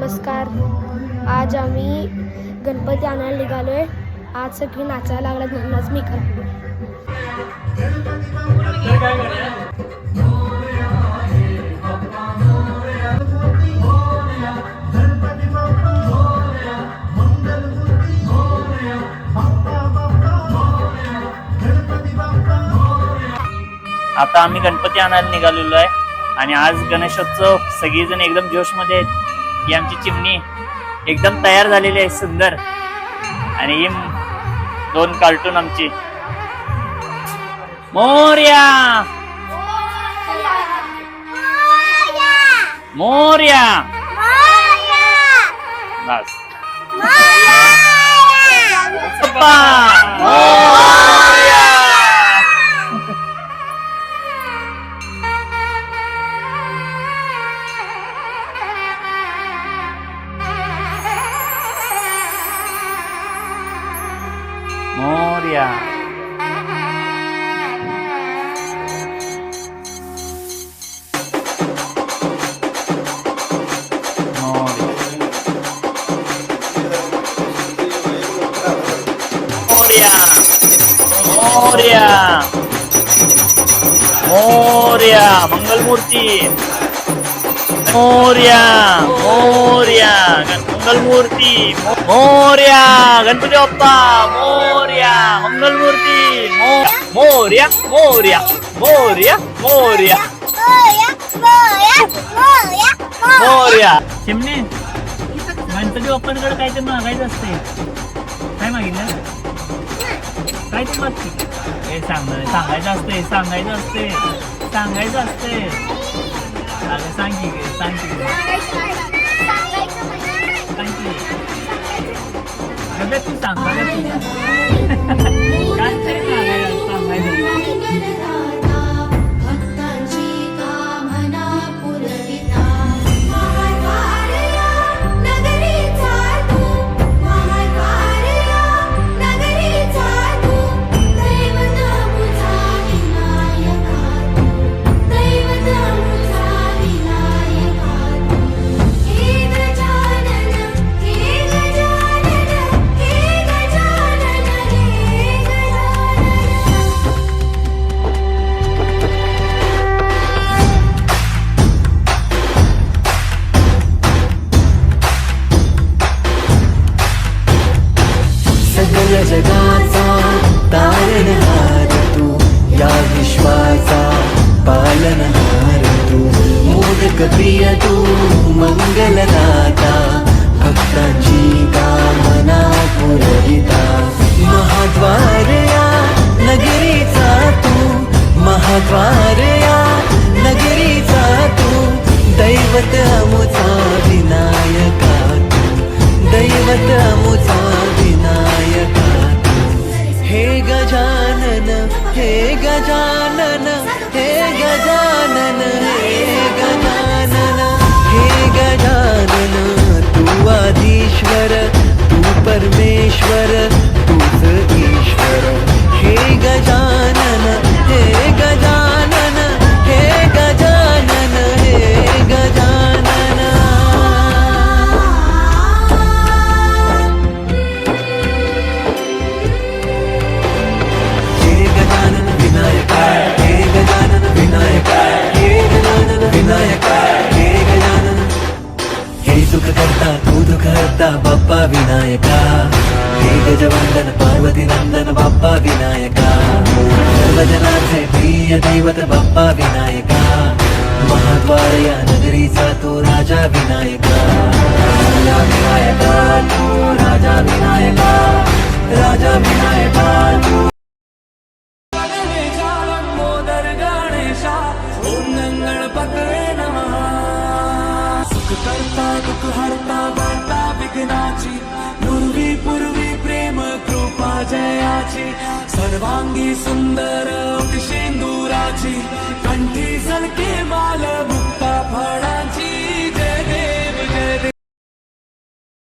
नमस्कार. आज आम्ही गणपती आणायला निघालोय. आज सगळी नाचायला लागल्यात म्हणूनच मी करतो. आता आम्ही गणपती आणायला निघालेलो आहे आणि आज गणेशोत्सव सगळीजण एकदम जोशमध्ये आहेत. ही आमची चिमणी एकदम तयार झालेली आहे, सुंदर. आणि ही दोन कार्टून आमची मोरया मोरया बस मोरया. मोरया मोरया मंगलमूर्ती मोरया मोरया मंगलमूर्ती मोरया गणपती बाप्पा मोरया मंगलमूर्ती मोरया मोरया मोरया मोरया मोरया. चिमणे गणपती बाप्पांकडे काय ते मागायचं असते. काय मागितलं? काय ते मागते? हे सांगायचं असते सांगायचं असते सांगायचं असते. अगं सांग की सांग की तू सांग बघा तू काय सांगायचं. जगाचा तारणहार तू, या विश्वाचा पालनहार तू, मोदक प्रिय तू मंगलदाता, भक्तांची कामना पुरविता. महाद्वार या नगरीचा तू, महाद्वार या नगरीचा तू, दैवत अमुचा विनायका तू, दैवत अमुचा विनायका तू. हे गजानन हे गजानन हे गजानन हे गजानन हे गजानन, तू आधीश्वर तू परमेश्वर तूच ईश्वर. हे गजानन हे गजानन हे गजानन हे गजानन. सुख करता तू दुख हरता बाप्पा विनायका. हे गजवंदन पार्वती नंदन बाप्पा विनायका. सर्वजनांचे प्रिय दैवत बाप्पा विनायका. महाद्वार या नगरीचा तू राजा विनायका. राजा विनायका तू राजा विनायका. राजा विनायका तू. करता दुःख हरता वार्ता विघ्नाची, पूर्वी पूर्वी प्रेम कृपा जयाची, सर्वांगी सुंदर शेंदुराची, कंठी सलके माल मुक्ता फळाची.